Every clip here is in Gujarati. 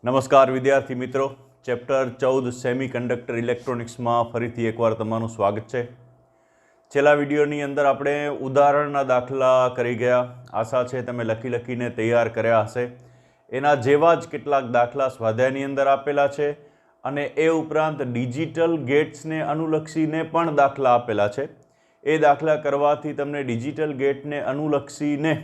નમસ્કાર વિદ્યાર્થી મિત્રો, ચેપ્ટર 14 સેમિકન્ડક્ટર ઇલેક્ટ્રોનિક્સમાં ફરીથી એકવાર તમારું સ્વાગત છે. છેલ્લા વિડીયોની અંદર આપણે ઉદાહરણના દાખલા કરી ગયા. આશા છે તમે લખીને તૈયાર કર્યા હશે. એના જેવા જ કેટલાક દાખલા સ્વાધ્યાયની અંદર આપેલા છે અને એ ઉપરાંત ડિજિટલ ગેટ્સને અનુલક્ષીને પણ દાખલા આપેલા છે. એ દાખલા કરવાથી તમને ડિજિટલ ગેટને અનુલક્ષીને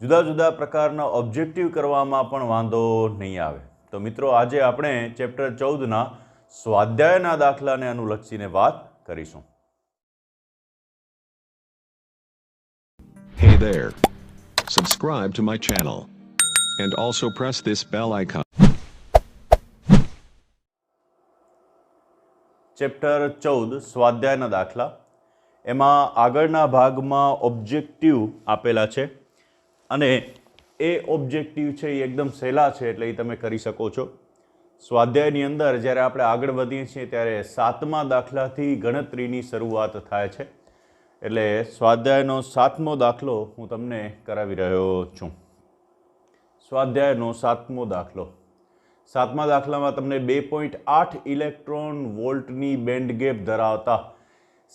જુદા જુદા પ્રકારના ઓબ્જેક્ટિવ કરવામાં પણ વાંધો નહીં આવે. તો મિત્રો, આજે આપણે ચેપ્ટર 14ના સ્વાધ્યાયના દાખલાને અનુલક્ષીને વાત કરીશું. Hey there. Subscribe to my channel. And also press this bell icon. Chapter 14 સ્વાધ્યાયના દાખલા. એમાં આગળના ભાગમાં ઓબ્જેક્ટિવ આપેલા છે અને એ ઓબ્જેક્ટિવ છે એ એકદમ સહેલા છે, એટલે એ તમે કરી શકો છો. સ્વાધ્યાયની અંદર જ્યારે આપણે આગળ વધીએ છીએ ત્યારે 7મા દાખલાથી ગણતરીની શરૂઆત થાય છે. એટલે સ્વાધ્યાયનો 7મો દાખલો હું તમને કરાવી રહ્યો છું. સ્વાધ્યાયનો 7મો દાખલો. 7મા દાખલામાં તમને 2.8 ઇલેક્ટ્રોન વોલ્ટની બેન્ડ ગેપ ધરાવતા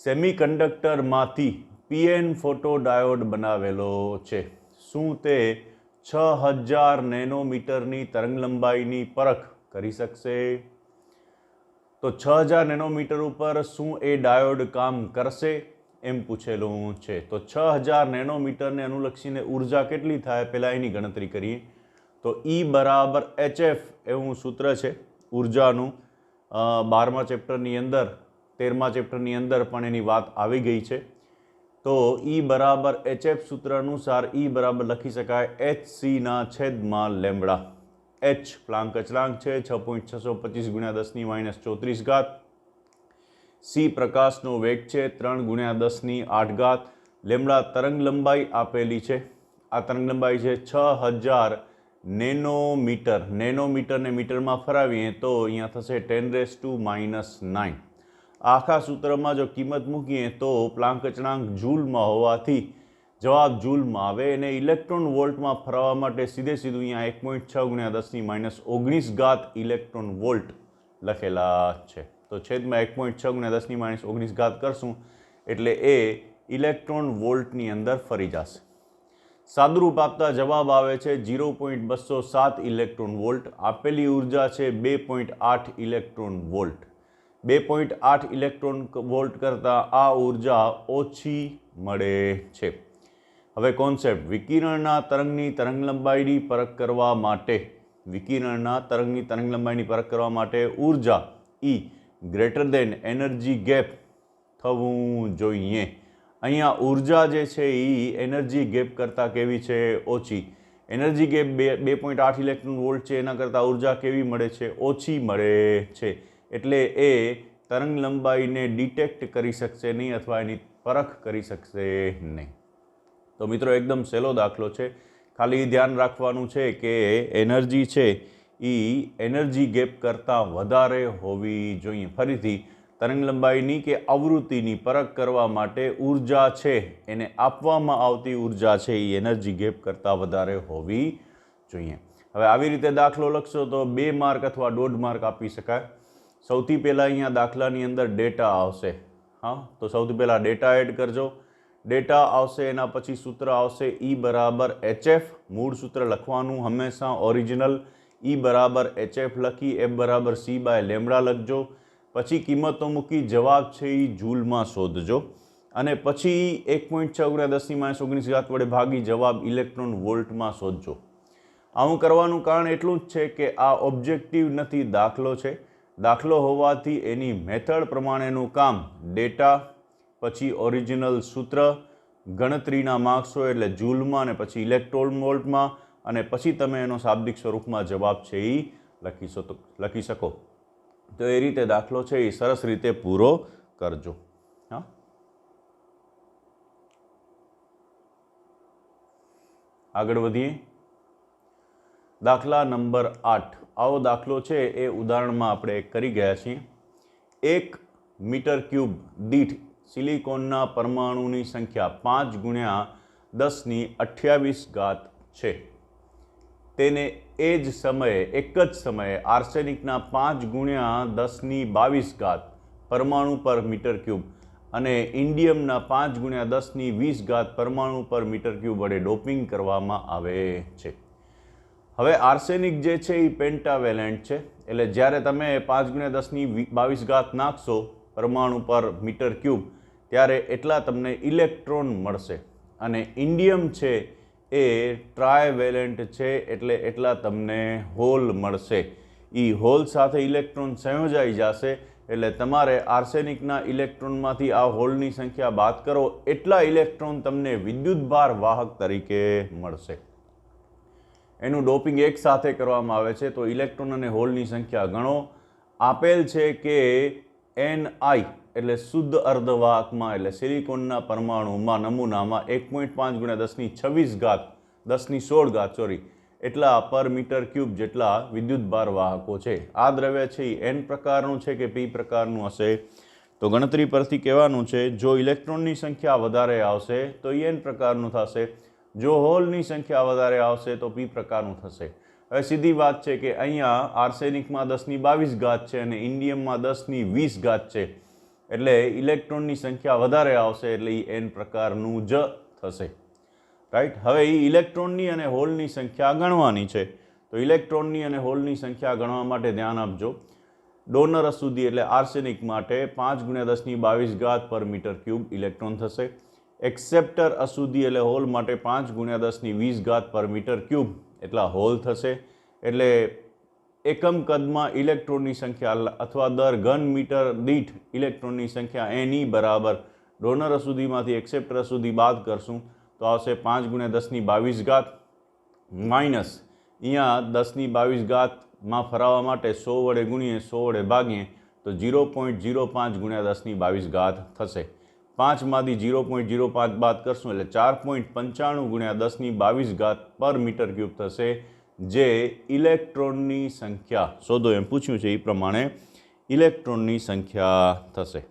સેમિકન્ડક્ટરમાંથી પીએન ફોટોડાયોડ બનાવેલો છે. શું તે 6000 નેનોમીટરની તરંગલંબાઈની પરખ કરી શકશે? તો 6000 નેનોમીટર ઉપર શું એ ડાયોડ કામ કરશે એમ પૂછેલું છે. તો 6000 નેનોમીટરને અનુલક્ષીને ઉર્જા કેટલી થાય પહેલાં એની ગણતરી કરીએ. તો E બરાબર HF એવું સૂત્ર છે ઉર્જાનું. 12મા ચેપ્ટરની અંદર 13મા ચેપ્ટરની અંદર પણ એની વાત આવી ગઈ છે. તો E બરાબર HF સૂત્ર અનુસાર E બરાબર લખી શકાય HC/લેમ્બડા. H પ્લાન્ક અચળાંક છે 6.625 × 10⁻⁻34. C પ્રકાશનો વેગ છે 3 × 10⁸. લેમ્બડા તરંગ લંબાઈ આપેલી છે. આ તરંગ લંબાઈ છે 6000 નેનોમીટર. નેનોમીટરને મીટરમાં ફરાવીએ તો અહીંયા થશે 10⁻⁹. આખા સૂત્રમાં જો કિંમત મૂકીએ તો પ્લાન્ક અચળાંક જૂલમાં હોવાથી જવાબ જૂલમાં આવે. એને ઇલેક્ટ્રોન વોલ્ટમાં ફરાવવા માટે સીધું અહીંયા 1.6 × 10⁻19 ઇલેક્ટ્રોન વોલ્ટ લખેલા છે. તો છેદમાં 1.6 × 10⁻19 કરશું એટલે એ ઇલેક્ટ્રોન વોલ્ટની અંદર ફરી જશે. સાદુરૂપ આપતા જવાબ આવે છે 0.207 ઇલેક્ટ્રોન વોલ્ટ. આપેલી ઉર્જા છે 2.8 ઇલેક્ટ્રોન વોલ્ટ. 2.8 ઇલેક્ટ્રોન વોલ્ટ કરતાં આ ઉર્જા ઓછી મળે છે. હવે કોન્સેપ્ટ. વિકિરણના તરંગની તરંગલંબાઈની પરખ કરવા માટે ઉર્જા E greater than energy gap થવું જોઈએ. અહીંયા ઉર્જા જે છે એ એનર્જી ગેપ કરતાં કેવી છે? ઓછી. એનર્જી ગેપ 2.8 ઇલેક્ટ્રોન વોલ્ટ છે, એના કરતાં ઉર્જા કેવી મળે છે? ઓછી મળે છે. એટલે એ તરંગ લંબાઈને ડિટેક્ટ કરી શકશે નહીં અથવા એની પરખ કરી શકશે નહીં. તો મિત્રો, એકદમ સહેલો દાખલો છે. ખાલી ધ્યાન રાખવાનું છે કે એનર્જી છે એ એનર્જી ગેપ કરતાં વધારે હોવી જોઈએ. ફરીથી, તરંગ લંબાઈની કે આવૃત્તિની પરખ કરવા માટે ઉર્જા છે એને આપવામાં આવતી ઉર્જા છે એ એનર્જી ગેપ કરતાં વધારે હોવી જોઈએ. હવે આવી રીતે દાખલો લખશો તો 2 માર્ક અથવા 1.5 માર્ક આપી શકાય. સૌથી પહેલાં અહીંયા દાખલાની અંદર ડેટા આવશે. તો સૌથી પહેલાં ડેટા એડ કરજો. ડેટા આવશે, એના પછી સૂત્ર આવશે E બરાબર HF. મૂળ સૂત્ર લખવાનું હંમેશા ઓરિજિનલ. E બરાબર HF લખી F બરાબર C/લેમ્બડા લખજો. પછી કિંમતો મૂકી જવાબ છે એ જૂલમાં શોધજો અને પછી 1.6 × 10⁻19 વડે ભાગી જવાબ ઇલેક્ટ્રોન વોલ્ટમાં શોધજો. આવું કરવાનું કારણ એટલું જ છે કે આ ઓબ્જેક્ટિવ નથી, દાખલો છે. દાખલો હોવાથી એની મેથડ પ્રમાણેનું કામ ડેટા, પછી ઓરિજિનલ સૂત્ર, ગણતરીના માર્ક્સો એટલે જૂલમાં અને પછી ઇલેક્ટ્રોન વોલ્ટમાં, અને પછી તમે એનો શાબ્દિક સ્વરૂપમાં જવાબ છે એ લખી શકો. તો એ રીતે દાખલો છે એ સરસ રીતે પૂરો કરજો. આગળ વધીએ. દાખલા નંબર 8. આવો દાખલો છે એ ઉદાહરણમાં આપણે કરી ગયા છીએ. 1 મીટર ક્યુબ દીઠ સિલિકોનના પરમાણુની સંખ્યા 5 × 10⁻28 છે. તેને એ જ સમયે એક જ સમયે આર્સેનિકના 5 × 10⁻22 પરમાણુ પર મીટર ક્યુબ અને ઇન્ડિયમના 5 × 10⁻20 પરમાણુ પર મીટર ક્યુબ વડે ડોપિંગ કરવામાં આવે છે. હવે આર્સેનિક જે છે એ પેન્ટાવેલેન્ટ છે, એટલે જ્યારે તમે 5 × 10⁻22 નાખશો પરમાણુ પર મીટર ક્યુબ ત્યારે એટલા તમને ઇલેક્ટ્રોન મળશે. અને ઇન્ડિયમ છે એ ટ્રાયવેલેન્ટ છે, એટલે એટલા તમને હોલ મળશે. એ હોલ સાથે ઇલેક્ટ્રોન સંયોજાઈ જશે, એટલે તમારે આર્સેનિકના ઇલેક્ટ્રોનમાંથી આ હોલની સંખ્યા બાદ કરો એટલા ઇલેક્ટ્રોન તમને વિદ્યુતભાર વાહક તરીકે મળશે. એનું ડોપિંગ એક સાથે કરવામાં આવે છે. તો ઇલેક્ટ્રોન અને હોલની સંખ્યા ગણો. આપેલ છે કે Ni એટલે શુદ્ધ અર્ધવાહકમાં એટલે સિલિકોનના પરમાણુમાં નમૂનામાં 1.5 × 10⁻16 એટલા પર મીટર ક્યુબ જેટલા વિદ્યુતભાર વાહકો છે. આ દ્રવ્ય છે એ N પ્રકારનું છે કે P પ્રકારનું હશે? તો ગણતરી પરથી કહેવાનું છે, જો ઇલેક્ટ્રોનની સંખ્યા વધારે આવશે તો N પ્રકારનું થશે, જો હોલની સંખ્યા વધારે આવશે તો P પ્રકારનું થશે. હવે સીધી વાત છે કે અહીંયા આર્સેનિકમાં 10⁻22 છે અને ઇન્ડિયમમાં 10⁻20 છે, એટલે ઇલેક્ટ્રોનની સંખ્યા વધારે આવશે એટલે એ N પ્રકારનું જ થશે. રાઈટ. હવે એ ઇલેક્ટ્રોનની અને હોલની સંખ્યા ગણવાની છે. તો ઇલેક્ટ્રોનની અને હોલની સંખ્યા ગણવા માટે ધ્યાન આપજો. ડોનર અશુદ્ધિ એટલે આર્સેનિક માટે 5 × 10⁻22 પર મીટર ક્યુબ ઇલેક્ટ્રોન થશે. એક્સેપ્ટર અશુદ્ધિ એટલે હોલ માટે 5 × 10⁻20 પર મીટર ક્યુબ એટલા હોલ થશે. એટલે એકમ કદમાં ઇલેક્ટ્રોનની સંખ્યા અથવા દર ઘન મીટર દીઠ ઇલેક્ટ્રોનની સંખ્યા Ne બરાબર ડોનર અશુદ્ધિમાંથી એક્સેપ્ટર અશુદ્ધિ બાદ કરશું તો આવશે 5 × 10⁻22 માઇનસ અહીંયા 10⁻22 ફરાવવા માટે 100 વડે ગુણીએ 100 વડે ભાગીએ તો 0.05 × 10⁻22 થશે. 5માંથી 0.05 બાદ કરશું એટલે 4.95 × 10⁻22 પર મીટર ક્યુબ થશે, જે ઇલેક્ટ્રોનની સંખ્યા શોધો એમ પૂછ્યું છે એ પ્રમાણે ઇલેક્ટ્રોનની સંખ્યા થશે.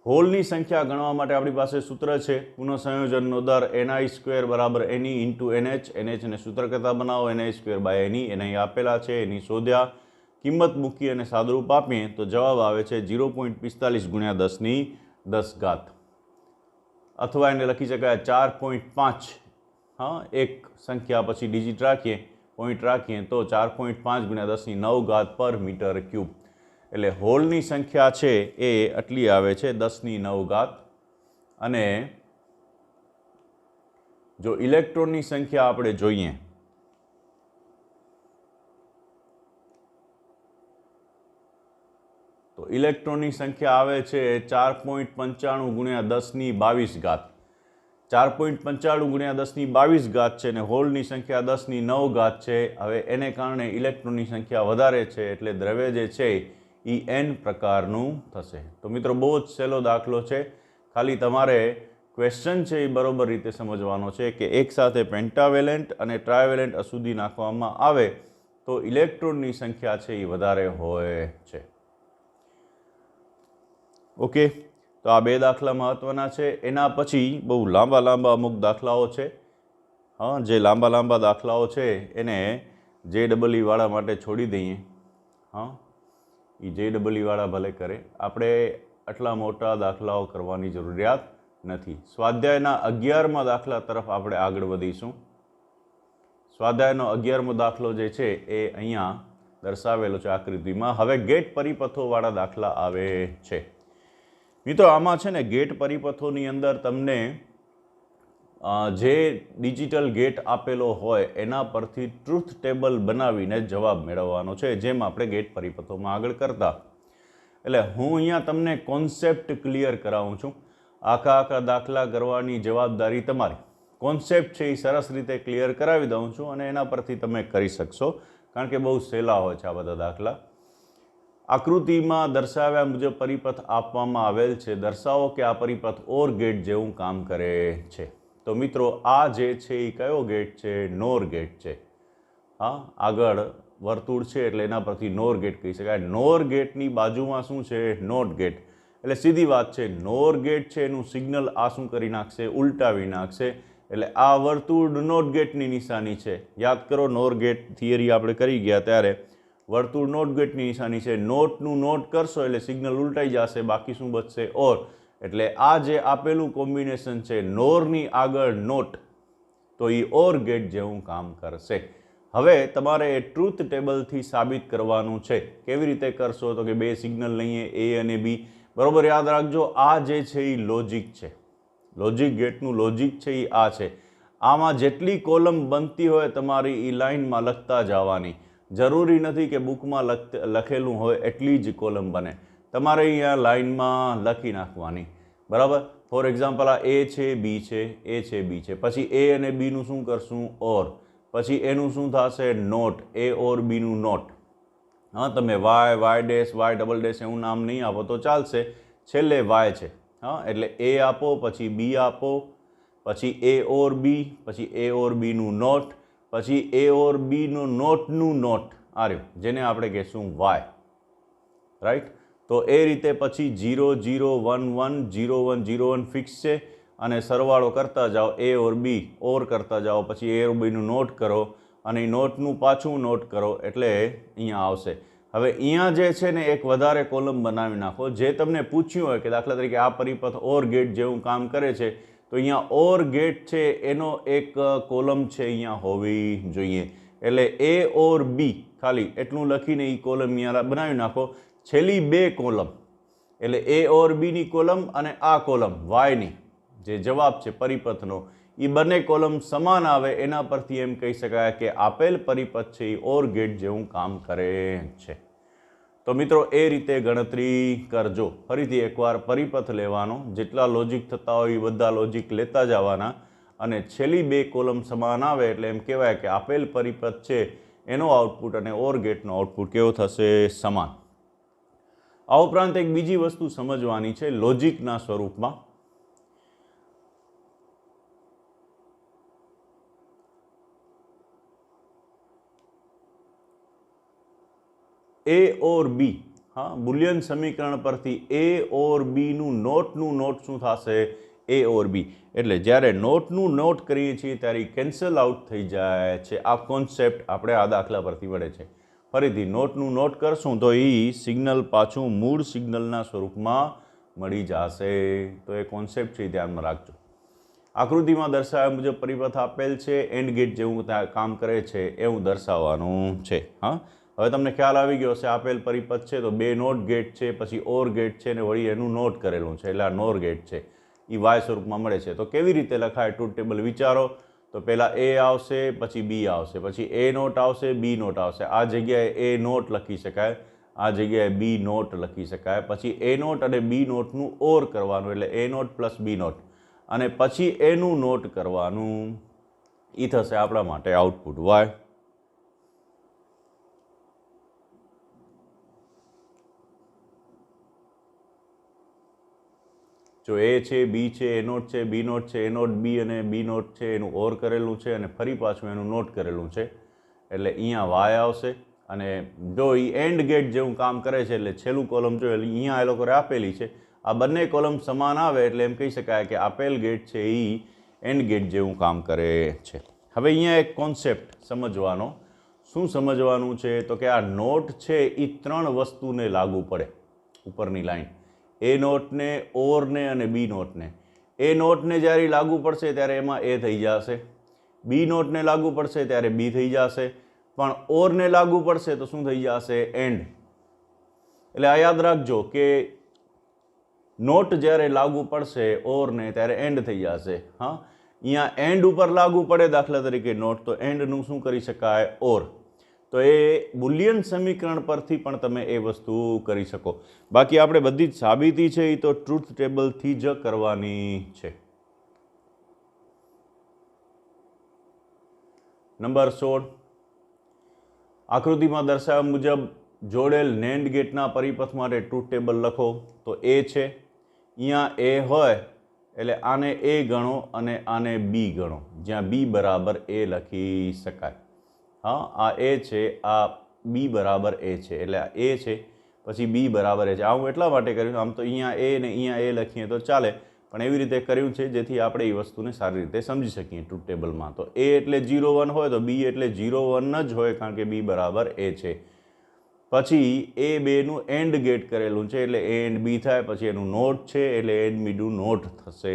હોલની સંખ્યા ગણવા માટે આપણી પાસે સૂત્ર છે. પુનઃસંયોજનનો દર Ni² બરાબર Ne × NH. NH ને સૂત્ર કરતા બનાવો Ni² Ne. એને આપેલા છે, એની શોધ્યા, કિંમત મૂકી અને સાદુરૂપ આપીએ તો જવાબ આવે છે 0.45 × 10⁻10 અથવા એને લખી શકાય 4.5. હા, એક સંખ્યા પછી ડિજિટ રાખીએ, પોઈન્ટ રાખીએ તો 4.5 × 10⁹ પર મીટર ક્યુબ. એટલે હોલની સંખ્યા છે એ આટલી આવે છે 10⁹. અને જો ઇલેક્ટ્રોનની સંખ્યા આપણે જોઈએ તો ઇલેક્ટ્રોનની સંખ્યા આવે છે 4.95 × 10⁻22. 4.95 × 10⁻22 છે અને હોલની સંખ્યા 10⁹ છે. હવે એને કારણે ઇલેક્ટ્રોનની સંખ્યા વધારે છે, એટલે દ્રવ્ય જે છે એ N પ્રકારનું થશે. તો મિત્રો બહુ જ સહેલો દાખલો છે. ખાલી તમારે ક્વેશ્ચન છે એ બરોબર રીતે સમજવાનો છે કે એક સાથે પેન્ટાવેલેન્ટ અને ટ્રાયવેલેન્ટ અશુદ્ધિ નાખવામાં આવે તો ઇલેક્ટ્રોનની સંખ્યા છે એ વધારે હોય છે. ઓકે, તો આ બે દાખલા મહત્વના છે. એના પછી બહુ લાંબા અમુક દાખલાઓ છે. હા, જે લાંબા દાખલાઓ છે એને JEE વાળા માટે છોડી દઈએ. હા, એ JEE વાળા ભલે કરે, આપણે આટલા મોટા દાખલાઓ કરવાની જરૂરિયાત નથી. સ્વાધ્યાયના 11મા દાખલા તરફ આપણે આગળ વધીશું. સ્વાધ્યાયનો 11મો દાખલો જે છે એ અહીંયા દર્શાવેલો છે આકૃતિમાં. હવે ગેટ પરિપથોવાળા દાખલા આવે છે. મિત્રો આમાં છે ને ગેટ પરિપથોની અંદર તમને જે ડિજિટલ ગેટ આપેલો હોય એના પરથી ટ્રુથ ટેબલ બનાવીને જવાબ મેળવવાનો છે, જેમ આપણે ગેટ પરિપથોમાં આગળ કરતા. એટલે હું અહીંયા તમને કોન્સેપ્ટ ક્લિયર કરાવું છું. આખા દાખલા કરવાની જવાબદારી તમારી. કોન્સેપ્ટ છે એ સરસ રીતે ક્લિયર કરાવી દઉં છું અને એના પરથી તમે કરી શકશો, કારણ કે બહુ સહેલા હોય છે આ બધા દાખલા. આકૃતિમાં દર્શાવ્યા મુજબ પરિપથ આપવામાં આવેલ છે. દર્શાવો કે આ પરિપથ OR ગેટ જેવું કામ કરે છે. તો મિત્રો આ જે છે એ કયો ગેટ છે? NOR ગેટ છે. હા, આગળ વર્તુળ છે એટલે એના પરથી NOR ગેટ કહી શકાય. NOR ગેટની બાજુમાં શું છે? NOT gate. એટલે સીધી વાત છે, નોર ગેટ છે એનું સિગ્નલ આ શું કરી નાખશે, ઉલટાવી નાખશે. એટલે આ વર્તુળ નોટ ગેટની નિશાની છે. યાદ કરો, નોર ગેટ થિયરી આપણે કરી ગયા ત્યારે વર્તુળ નોટ ગેટની નિશાની છે. નોટનું નોટ કરશો એટલે સિગ્નલ ઉલટાઈ જશે, બાકી શું બચશે, ઓર. એટલે આ જે આપેલું કોમ્બિનેશન છે નોરની આગળ નોટ, તો એ ઓર ગેટ જેવું કામ કરશે. હવે તમારે એ ટ્રુથ ટેબલથી સાબિત કરવાનું છે. કેવી રીતે કરશો, તો કે બે સિગ્નલ લઈએ A અને B. બરાબર, યાદ રાખજો, આ જે છે એ લોજિક છે. લોજિક ગેટનું લોજિક છે એ આ છે. આમાં જેટલી કોલમ બનતી હોય તમારી એ લાઇનમાં લખતા જવાની. જરૂરી નથી કે બુકમાં લખેલું હોય એટલી જ કોલમ બને, તમારે અહીંયા લાઇનમાં લખી નાખવાની. બરાબર, ફોર એક્ઝામ્પલ આ A છે, B છે, A છે, B છે. પછી A અને Bનું શું કરશું, ઓર. પછી એનું શું થશે, નોટ, A ઓર Bનું નોટ. હા, તમે Y, Y dash, Y double dash એવું નામ નહીં આપો તો ચાલશે, છેલ્લે વાય છે. હા, એટલે A આપો, પછી B આપો, પછી A ઓર B, પછી A ઓર Bનું નોટ, પછી A ઓર Bનું નોટનું નોટ આવ્યું, જેને આપણે કહીશું વાય. રાઈટ, તો એ રીતે પછી 0 0 1 1 0 1 0 1 ફિક્સ છે, અને સરવાળો કરતા જાઓ, A ઓર B ઓર કરતા જાઓ, પછી A ઓર Bનું નોટ કરો, અને નોટનું પાછું નોટ કરો, એટલે અહીંયા આવશે. હવે અહીંયા જે છે ને એક વધારે કોલમ બનાવી નાખો. જે તમને પૂછ્યું હોય કે દાખલા તરીકે આ પરિપથ ઓર ગેટ જેવું કામ કરે છે, તો અહીંયા ઓર ગેટ છે એનો એક કોલમ છે અહીંયા હોવી જોઈએ. એટલે A ઓર B ખાલી એટલું લખીને એ કોલમ અહીંયા બનાવી નાખો. છેલ્લી બે કોલમ એટલે A ઓર Bની કોલમ અને આ કોલમ વાયની જે જવાબ છે પરિપથનો, એ બંને કોલમ સમાન આવે. એના પરથી એમ કહી શકાય કે આપેલ પરિપથ છે એ ઓર ગેટ જેવું કામ કરે છે. તો મિત્રો એ રીતે ગણતરી કરજો. ફરીથી એકવાર પરિપથ લેવાનો, જેટલા લોજિક થતા હોય એ બધા લોજિક લેતા જવાના, અને છેલ્લી બે કોલમ સમાન આવે એટલે એમ કહેવાય કે આપેલ પરિપથ છે એનો આઉટપુટ અને ઓર ગેટનો આઉટપુટ કેવો થશે, સમાન. આ ઉપરાંત એક બીજી વસ્તુ સમજવાની છે લોજિકના સ્વરૂપમાં. A ઓર B, હા, બુલિયન સમીકરણ પરથી A ઓર Bનું નોટ શું થશે, A ઓર B. એટલે જ્યારે નોટનું નોટ કરીએ છીએ ત્યારે કેન્સલ આઉટ થઈ જાય છે. આ કોન્સેપ્ટ આપણે આ દાખલા પરથી મળે છે. ફરીથી નોટનું નોટ કરશું તો એ સિગ્નલ પાછું મૂળ સિગ્નલના સ્વરૂપમાં મળી જશે. તો એ કોન્સેપ્ટ છે ધ્યાનમાં રાખજો. આકૃતિમાં દર્શાવ્યા મુજબ પરિપથ આપેલ છે, એન્ડ ગેટ જેવું કામ કરે છે એવું દર્શાવવાનું છે. હા, હવે તમને ખ્યાલ આવી ગયો હશે, આપેલ પરિપથ છે તો બે નોટ ગેટ છે, પછી ઓર ગેટ છે, ને વળી એનું નોટ કરેલું છે, એટલે આ નોર ગેટ છે એ વાય સ્વરૂપમાં મળે છે. તો કેવી રીતે લખાય ટ્રુથ ટેબલ વિચારો. તો પહેલાં A આવશે, પછી B આવશે, પછી A નોટ આવશે, B નોટ આવશે. આ જગ્યાએ A નોટ લખી શકાય, આ જગ્યાએ B નોટ લખી શકાય. પછી A નોટ અને B નોટનું ઓર કરવાનું, એટલે A not plus B not, અને પછી એનું નોટ કરવાનું. એ થશે આપણા માટે આઉટપુટ વાય. જો A છે, B છે, A નોટ છે, B નોટ છે, A નોટ B અને B નોટ છે એનું ઓર કરેલું છે, અને ફરી પાછું એનું નોટ કરેલું છે, એટલે અહીંયા વાય આવશે. અને જો એ એન્ડ ગેટ જેવું કામ કરે છે એટલે છેલ્લું કોલમ જો અહીંયા એ લોકોએ આપેલી છે, આ બંને કોલમ સમાન આવે એટલે એમ કહી શકાય કે આપેલ ગેટ છે એ એન્ડ ગેટ જેવું કામ કરે છે. હવે અહીંયા એક કોન્સેપ્ટ સમજવાનો. શું સમજવાનું છે, તો કે આ નોટ છે એ ત્રણ વસ્તુને લાગુ પડે. ઉપરની લાઈન A નોટને, ઓરને અને B નોટને. A નોટને જ્યારે લાગુ પડશે ત્યારે એમાં A થઈ જશે, B નોટને લાગુ પડશે ત્યારે B થઈ જશે, પણ ઓરને લાગુ પડશે તો શું થઈ જશે, એન્ડ. એટલે આ યાદ રાખજો કે નોટ જ્યારે લાગુ પડશે ઓરને ત્યારે એન્ડ થઈ જશે. હા, અહીંયા એન્ડ ઉપર લાગુ પડે દાખલા તરીકે નોટ, તો એન્ડનું શું કરી શકાય, ઓર. તો એ બુલિયન સમીકરણ પરથી પણ તમે એ વસ્તુ કરી શકો. બાકી આપણે બધી જ સાબિતી છે એ તો ટ્રુથ ટેબલથી જ કરવાની છે. નંબર 16, આકૃતિમાં દર્શાવ્યા મુજબ જોડેલ નેન્ડ ગેટના પરિપથ માટે ટ્રુથ ટેબલ લખો. તો A છે, અહીંયા A હોય એટલે આને A ગણો અને આને B ગણો, જ્યાં B બરાબર A લખી શકાય. હા, આ A છે, આ B બરાબર A છે, એટલે આ A છે. પછી બી બરાબર એ છે. આ હું એટલા માટે કર્યું, આમ તો અહીંયા એ ને અહીંયા એ લખીએ તો ચાલે, પણ એવી રીતે કર્યું છે જેથી આપણે એ વસ્તુને સારી રીતે સમજી શકીએ ટ્રુથ ટેબલમાં. તો એ એટલે 0 1 હોય તો બી એટલે 0 1 જ હોય, કારણ કે બી બરાબર એ છે. પછી એ બેનું એન્ડ ગેટ કરેલું છે એટલે એ એન્ડ બી થાય, પછી એનું નોટ છે એટલે એન્ડ બીનું નોટ થશે,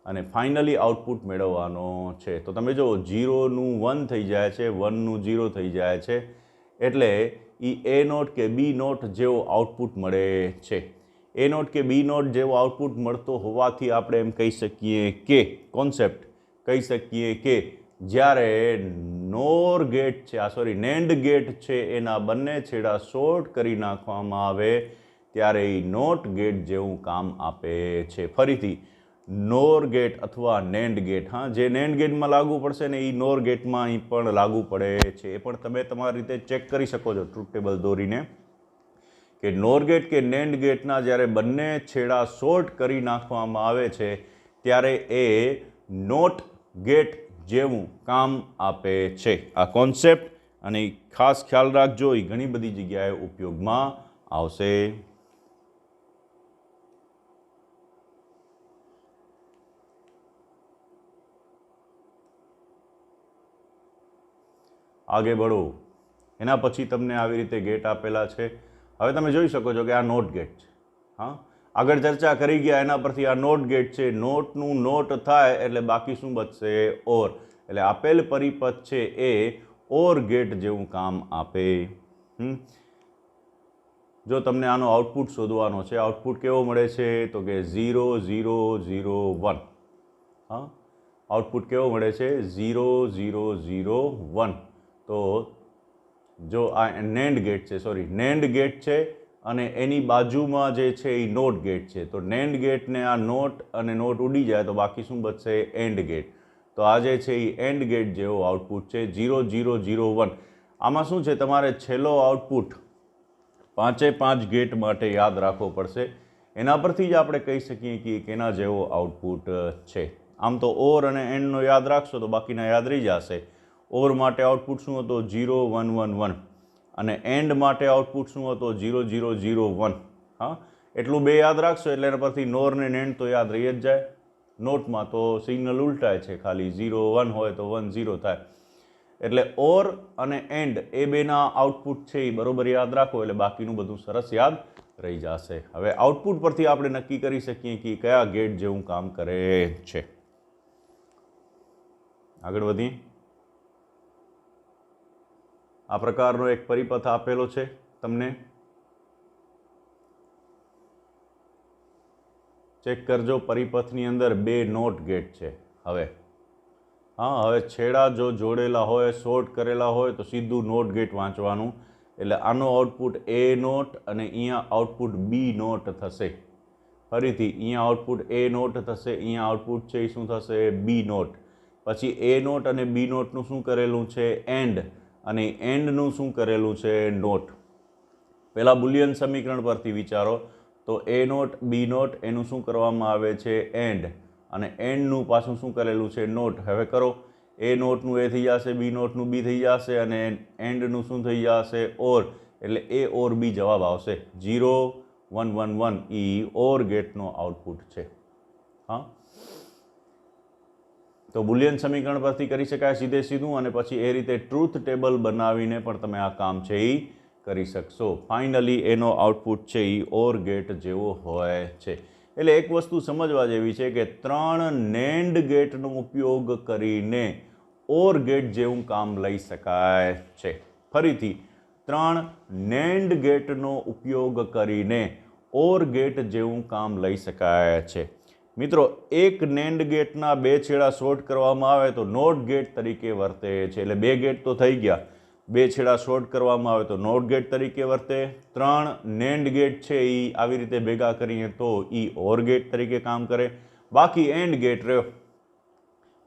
અને ફાઇનલી આઉટપુટ મેળવવાનો છે. તો તમે જુઓ 0નું 1 થઈ જાય છે, 1નું 0 થઈ જાય છે, એટલે એ નોટ કે બી નોટ જેવો આઉટપુટ મળે છે. એ નોટ કે બી નોટ જેવો આઉટપુટ મળતો હોવાથી આપણે એમ કહી શકીએ કે કોન્સેપ્ટ કહી શકીએ કે જ્યારે નોર ગેટ છે નેન્ડ ગેટ છે એના બંને છેડા શોર્ટ કરી નાખવામાં આવે ત્યારે એ નોટ ગેટ જેવું કામ આપે છે. ફરીથી નોર ગેટ અથવા નેન્ડ ગેટ, હા, જે નેન્ડ ગેટમાં લાગુ પડશે ને એ નોર ગેટમાં અહીં પણ લાગુ પડે છે. એ પણ તમે તમારી રીતે ચેક કરી શકો છો ટ્રુથ ટેબલ દોરીને, કે નોર ગેટ કે નેન્ડ ગેટના જ્યારે બંને છેડા શોર્ટ કરી નાખવામાં આવે છે ત્યારે એ નોટ ગેટ જેવું કામ આપે છે. આ કોન્સેપ્ટ અને ખાસ ખ્યાલ રાખજો, એ ઘણી બધી જગ્યાએ ઉપયોગમાં આવશે. આગે બઢો. એના પછી તમને આવી રીતે ગેટ આપેલા છે. હવે તમે જોઈ શકો છો કે આ નોટ ગેટ છે. હા, આગળ ચર્ચા કરી ગયા એના પરથી આ નોટ ગેટ છે. નોટનું નોટ થાય એટલે બાકી શું બચશે? ઓર. એટલે આપેલ પરિપથ છે એ ઓર ગેટ જેવું કામ આપે. જો તમને આનો આઉટપુટ શોધવાનો છે, આઉટપુટ કેવો મળે છે? તો કે 0 0 0 1. હા, આઉટપુટ કેવો મળે છે? 0 0 0 1. તો જો આ નેન્ડ ગેટ છે, નેન્ડ ગેટ છે અને એની બાજુમાં જે છે એ નોટ ગેટ છે. તો નેન્ડ ગેટને આ નોટ અને નોટ ઉડી જાય તો બાકી શું બચશે? And gate. તો આ જે છે એ એન્ડ ગેટ જેવો આઉટપુટ છે 0 0 0 1. આમાં શું છે, તમારે છેલ્લો આઉટપુટ 5 ગેટ માટે યાદ રાખવો પડશે. એના પરથી જ આપણે કહી શકીએ કે કેના જેવો આઉટપુટ છે. આમ તો ઓર અને એન્ડનો યાદ રાખશો તો બાકીના યાદ રહી જશે. ઓર માટે આઉટપુટ શું હતો? 0 1 1 1. અને એન્ડ માટે આઉટપુટ શું હતો? 0 0 0 1. હા, એટલું બે યાદ રાખશો એટલે એના પરથી નોર ને એન્ડ તો યાદ રહી જ જાય. નોટમાં તો સિગ્નલ ઉલટાય છે, ખાલી 0 1 હોય તો 1 0 થાય. એટલે ઓર અને એન્ડ એ બેના આઉટપુટ છે એ બરોબર યાદ રાખો એટલે બાકીનું બધું સરસ યાદ રહી જશે. હવે આઉટપુટ પરથી આપણે નક્કી કરી શકીએ કે કયા ગેટ જેવું કામ કરે છે. આગળ વધીએ. આ પ્રકારનો એક પરિપથ આપેલો છે તમને, ચેક કરજો. પરિપથની અંદર 2 નોટ ગેટ છે. હવે હવે છેડા જો જોડેલા હોય, શોર્ટ કરેલા હોય તો સીધું નોટ ગેટ વાંચવાનું. એટલે આનો આઉટપુટ એ નોટ અને અહીંયા આઉટપુટ બી નોટ થશે. ફરીથી અહીંયા આઉટપુટ એ નોટ થશે, અહીંયા આઉટપુટ છે એ શું થશે? બી નોટ. પછી એ નોટ અને બી નોટનું શું કરેલું છે? એન્ડ. અને એન્ડનું શું કરેલું છે? નોટ. પહેલાં બુલિયન સમીકરણ પરથી વિચારો તો એ નોટ બી નોટ એનું શું કરવામાં આવે છે? એન્ડ. અને એન્ડનું પાછું શું કરેલું છે? નોટ. હવે કરો, એ નોટનું એ થઈ જશે, બી નોટનું બી થઈ જશે અને એન્ડનું શું થઈ જશે? ઓર. એટલે એ ઓર બી જવાબ આવશે. 0 1 1 1 એ ઓર ગેટનો આઉટપુટ છે. હા, તો બુલિયન સમીકરણ પરથી કરી શકાય સીધે સીધું, અને પછી એ રીતે ટ્રુથ ટેબલ બનાવીને પણ તમે આ કામ છે એ કરી શકશો. ફાઇનલી એનો આઉટપુટ છે એ ઓર ગેટ જેવો હોય છે. એટલે એક વસ્તુ સમજવા જેવી છે કે 3 નેન્ડ ગેટનો ઉપયોગ કરીને ઓર ગેટ જેવું કામ લઈ શકાય છે. ફરીથી 3 નેન્ડ ગેટનો ઉપયોગ કરીને ઓર ગેટ જેવું કામ લઈ શકાય છે. મિત્રો, એક નેન્ડ ગેટના 2 છેડા શોર્ટ કરવામાં આવે તો નોટ ગેટ તરીકે વર્તે છે. એટલે 2 ગેટ તો થઈ ગયા, 2 છેડા શોર્ટ કરવામાં આવે તો નોટ ગેટ તરીકે વર્તે. 3 નેન્ડ ગેટ છે એ આવી રીતે ભેગા કરીએ તો એ ઓર ગેટ તરીકે કામ કરે. બાકી એન્ડ ગેટ રહ્યો.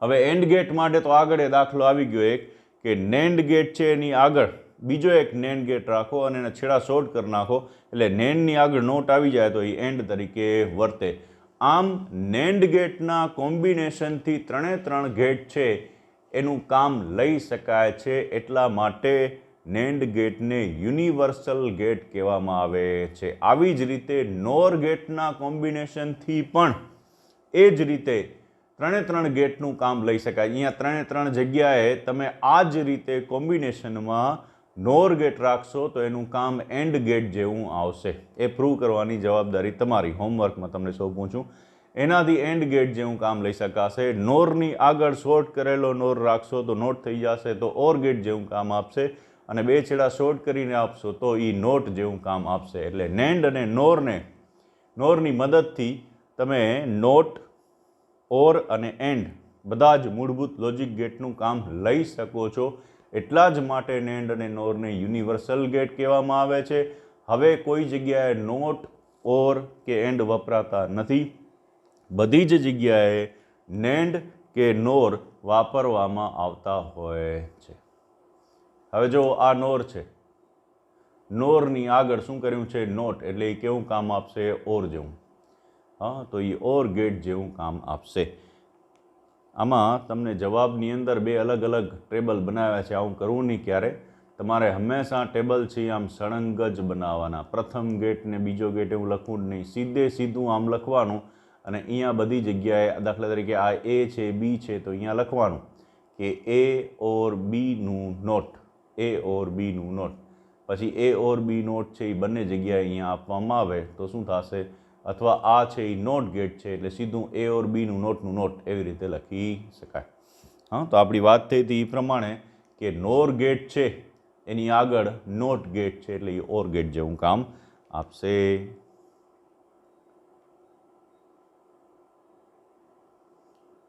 હવે એન્ડ ગેટ માટે તો આગળ એ દાખલો આવી ગયો એક કે નેન્ડ ગેટ છે એની આગળ બીજો એક નેન્ડ ગેટ રાખો અને એના છેડા શોર્ટ કરી નાખો એટલે નેન્ડની આગળ નોટ આવી જાય તો એ એન્ડ તરીકે વર્તે. આમ નેન્ડ ગેટના કોમ્બિનેશનથી 3 ગેટ છે એનું કામ લઈ શકાય છે. એટલા માટે નેન્ડ ગેટને યુનિવર્સલ ગેટ કહેવામાં આવે છે. આવી જ રીતે નોર ગેટના કોમ્બિનેશનથી પણ એ જ રીતે 3 ગેટનું કામ લઈ શકાય. અહીંયા 3 જગ્યાએ તમે આ જ રીતે કોમ્બિનેશનમાં નોર ગેટ રાખશો તો એનું કામ એન્ડ ગેટ જેવું આવશે. એ પ્રૂવ કરવાની જવાબદારી તમારી. હોમવર્કમાં તમને સોંપું છું. એનાથી એન્ડ ગેટ જેવું કામ લઈ શકાશે. નોરની આગળ શોર્ટ કરેલો નોર રાખશો તો નોટ થઈ જશે, તો ઓર ગેટ જેવું કામ આપશે. અને 2 છેડા શોર્ટ કરીને આપશો તો એ નોટ જેવું કામ આપશે. એટલે નેન્ડ અને નોરની મદદથી તમે નોટ, ઓર અને એન્ડ બધા જ મૂળભૂત લોજિક ગેટનું કામ લઈ શકો છો. એટલા જ માટે નેન્ડ અને નોરને યુનિવર્સલ ગેટ કહેવામાં આવે છે. હવે કોઈ જગ્યાએ નોટ, ઓર કે એન્ડ વપરાતા નથી. બધી જ જગ્યાએ નેન્ડ કે નોર વાપરવામાં આવતા હોય છે. હવે જો આ નોર છે, નોરની આગળ શું કર્યું છે? નોટ. એટલે એ કેવું કામ આપશે? ઓર જેવું. હા, તો એ ઓર ગેટ જેવું કામ આપશે. આમાં તમને જવાબની અંદર 2 અલગ અલગ ટેબલ બનાવ્યા છે. આવું કરવું નહીં ક્યારે. તમારે હંમેશા ટેબલ છે આમ સળંગ જ બનાવવાના. પ્રથમ ગેટ ને બીજો ગેટ એવું લખવું જ નહીં. સીધું આમ લખવાનું. અને અહીંયા બધી જગ્યાએ દાખલા તરીકે આ એ છે, બી છે, તો અહીંયા લખવાનું કે એ ઓર બીનું નોટ, એ ઓર બીનું નોટ. પછી એ ઓર બી નોટ છે એ બંને જગ્યાએ અહીંયા આપવામાં આવે તો શું થશે? અથવા આ છે એ નોટ ગેટ છે એટલે સીધું એ ઓર બીનું નોટનું નોટ એવી રીતે લખી શકાય. હા, તો આપણી વાત થઈ હતી એ પ્રમાણે કે નોર ગેટ છે એની આગળ નોટ ગેટ છે એટલે એ ઓર ગેટ જેવું કામ આપશે.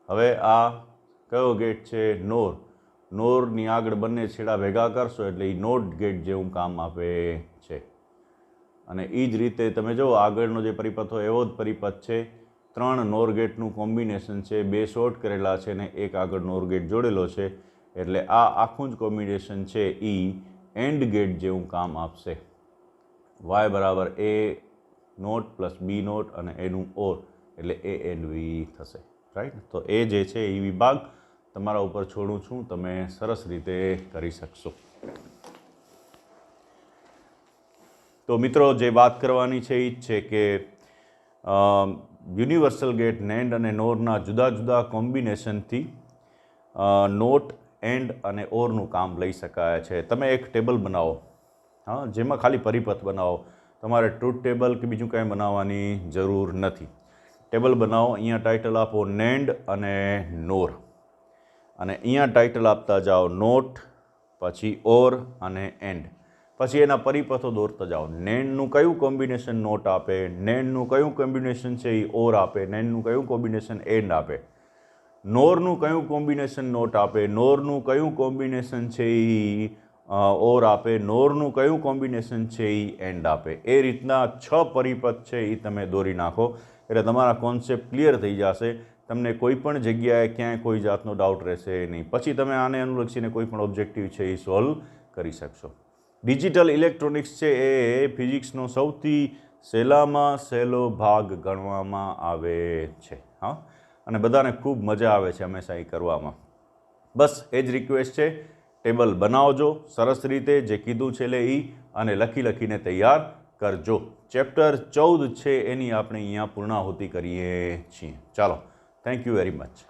હવે આ કયો ગેટ છે? નોર. નોરની આગળ બંને છેડા ભેગા કરશો એટલે એ નોટ ગેટ જેવું કામ આપે છે. અને એ જ રીતે તમે જો આગળનો જે પરિપથ હોય એવો જ પરિપથ છે. 3 નોર ગેટનું કોમ્બિનેશન છે. 2 શોર્ટ કરેલા છે ને એક આગળ નોર ગેટ જોડેલો છે. એટલે આ આખું જ કોમ્બિનેશન છે એ એન્ડ ગેટ જેવું કામ આપશે. વાય બરાબર એ નોટ પ્લસ બી નોટ અને એનું ઓર એટલે એ એન્ડ બી થશે. રાઈટ? તો એ જે છે એ વિભાગ તમારા ઉપર છોડું છું, તમે સરસ રીતે કરી શકશો. તો મિત્રો, જે વાત કરવાની છે એ જ છે કે યુનિવર્સલ ગેટ નેન્ડ અને નોરના જુદા જુદા કોમ્બિનેશનથી નોટ, એન્ડ અને ઓરનું કામ લઈ શકાય છે. તમે એક ટેબલ બનાવો, હા, જેમાં ખાલી પરિપથ બનાવો. તમારે ટ્રુથ ટેબલ કે બીજું કાંઈ બનાવવાની જરૂર નથી. ટેબલ બનાવો, અહીંયા ટાઇટલ આપો નેન્ડ અને નોર, અને અહીંયા ટાઇટલ આપતા જાઓ નોટ, પછી ઓર અને એન્ડ. પછી એના પરિપથો દોરતા જાઓ. નેન્ડનું કયું કોમ્બિનેશન નોટ આપે, નેન્ડનું કયું કોમ્બિનેશન છે એ ઓર આપે, નેન્ડનું કયું કોમ્બિનેશન એન્ડ આપે, નોરનું કયું કોમ્બિનેશન નોટ આપે, નોરનું કયું કોમ્બિનેશન છે એ ઓર આપે, નોરનું કયું કોમ્બિનેશન છે એ એન્ડ આપે. એ રીતના 6 પરિપથ છે એ તમે દોરી નાખો એટલે તમારા કોન્સેપ્ટ ક્લિયર થઈ જશે. તમને કોઈ પણ જગ્યાએ ક્યાંય કોઈ જાતનો ડાઉટ રહેશે નહીં. પછી તમે આને અનુલક્ષીને કોઈ પણ ઓબ્જેક્ટિવ છે એ સોલ્વ કરી શકશો. ડિજિટલ ઇલેક્ટ્રોનિક્સ છે એ ફિઝિક્સનો સૌથી સહેલામાં સહેલો ભાગ ગણવામાં આવે છે. હા, અને બધાને ખૂબ મજા આવે છે હંમેશા એ કરવામાં. બસ એ જ રિક્વેસ્ટ છે, ટેબલ બનાવજો સરસ રીતે, જે કીધું છે એટલે એ, અને લખીને તૈયાર કરજો. ચેપ્ટર 14 છે એની આપણે અહીંયા પૂર્ણાહુતિ કરીએ છીએ. ચાલો, થેન્ક યુ વેરી મચ.